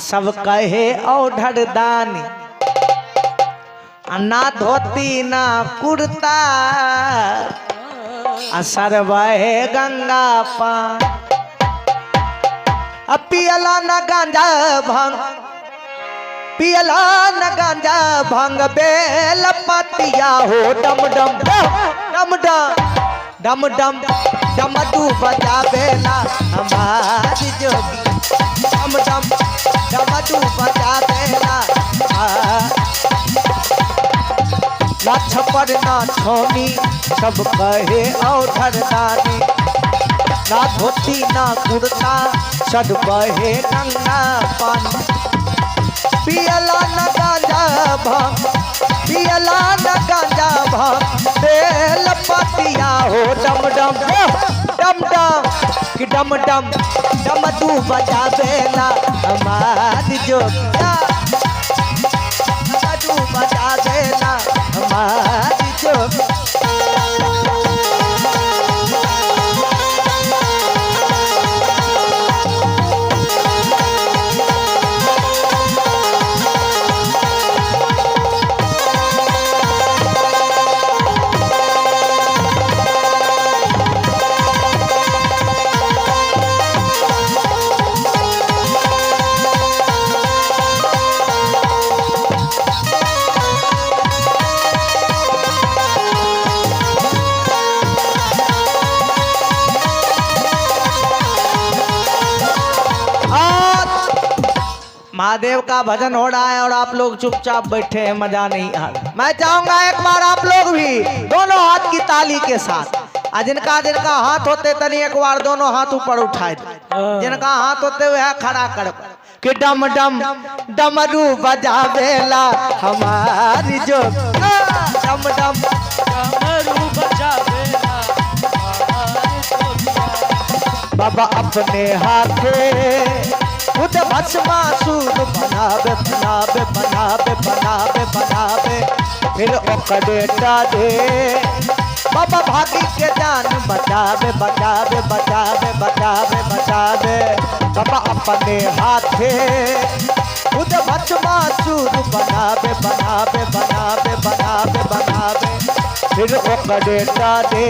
सब कहे औढ़ दानी ना धोती ना कुर्ता सरवाहे गंगा पान पियला न गांजा भंग पियला न गांजा भंग बेल पतिया हो डम डम डम डम डम डम डमरू बजावेला हमारी जोगी डम डम डमरू बजावेला ना छपर ना छोनी सब कहे औढ़ दानी ना धोती ना कुर्ता सब कहे गंगा पानी पियला न गांजा भंग पियला न गांजा भंग बेल पतिया हो डम डम डम डम कि डम डम डमरू बजावेला हमारी जोगिया डमरू बजावेला हमारी जोगिया। महादेव का भजन हो रहा है और आप लोग चुपचाप बैठे हैं, मजा नहीं आ रहा। मैं चाहूंगा एक बार आप लोग भी दोनों हाथ की ताली के साथ, जिनका जिनका हाथ होते तनी एक बार दोनों हाथ ऊपर उठाए, जिनका हाथ होते हुए खड़ा कर कि डम डम डमरू बजावेला हमारी जो डम डम डमरू बजावेला बाबा अपने हाथे खुद भस्मासुर बनावे बनावे बनावे बनावे बनावे फिर ओकरे डाले बाबा भागी के जान बचावे बचावे बचावे बचावे बचावे बाबा अपने हाथे खुद भस्मासुर बनावे बनावे बनावे बनावे बनावे फिर ओकरे डाले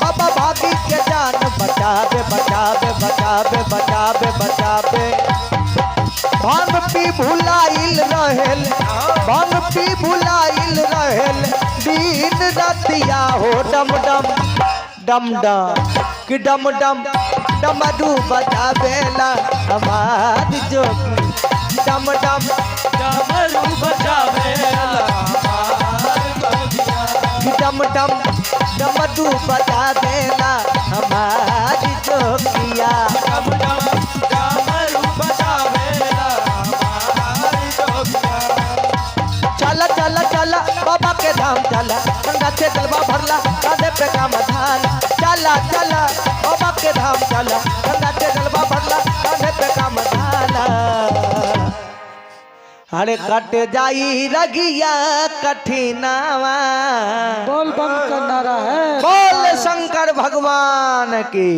बाबा भागी के जान बचावे बचावे बचावे बचावे बचावे भांग पी भुलाइल रहेल भांग पी भुलाइल रहेल दिन रतिया हो डम डम डम डम कि डम डम डमरू बजावेला हमारी जोगी डम डम डमरू बजावेला डम डम डमरू बजावेला हमारी जोगिया डम डम डमरू बजावेला हमारी जोगिया। चला चला चला बाबा के धाम चला गंगा से जलवा भरला कांधे पे काम धाला चला चला बाबा के धाम चला गंगा से जलवा भरला कांधे पे काम धाला हरे कट जाई रगिया कठिनावा बोल बम का नारा है, बोल शंकर भगवान की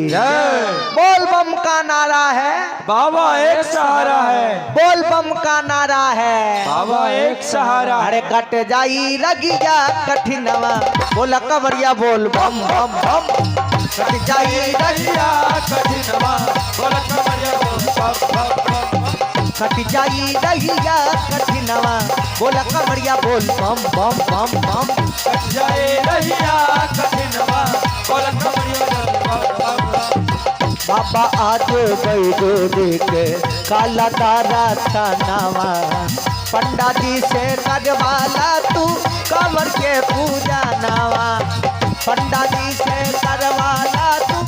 बोल बम का नारा है, बाबा एक सहारा है, बोल बम का नारा है, बाबा एक सहारा। अरे कट जाई रगिया कठिनवा बोला कवरिया बोल बम बम बम कट जाई रगिया कठिनवा बोल कवरिया बोल बम बम बम कट जाई रगिया कठिनवा बोला कवरिया बोल बम बम बम बम कट जाए रहिया कठिनवा बोल कवरिया बोल बम बम बम। बाबा आज बैठो देखे काला तारा थानावा पंडा जी से करवाला तू कमर के पूजा नावा पंडा जी से करवाला तू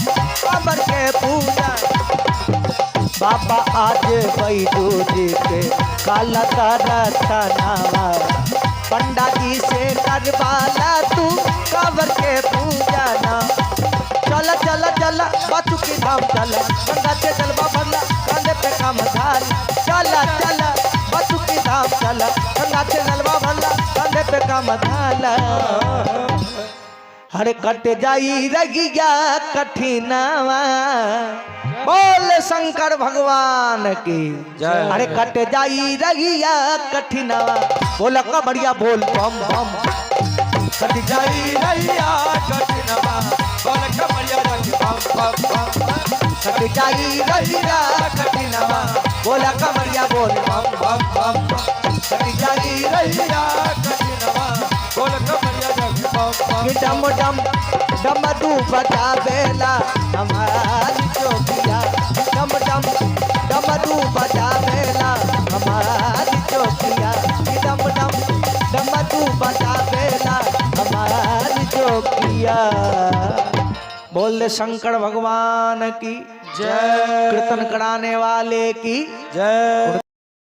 कमर के पूजा बाबा आज बैठो देखे काला तारा थानावा पंडा जी से करवाला तू कमर के पूजा ना चला चला चला बातू की धाम चला गंगा से जलवा भरला कांधे पे काम धाल चला चला बातू की धाम चला गंगा से जलवा भरला कांधे पे काम धाला हर कट जाई रगिया कठिनावा बोल शंकर भगवान की जय। अरे कट जाई रहिया कठिनवा बोल कमरिया बोल बम बम कट जाई रैया कठिनवा बोल कमरिया रंग बम बम बम कट जाई रहिया कठिनवा बोल कमरिया बोल बम बम बम बम कट जाई रैया कठिनवा बोल कमरिया रंग बम बम कि डम डम डमरू बजावेला हमारी चौकिया डम डम डमरू बजावेला हमारी चौकिया कि डम डम डमरू बजावेला हमारी चौकिया बोल शंकर भगवान की जय। कीर्तन कराने वाले की जय।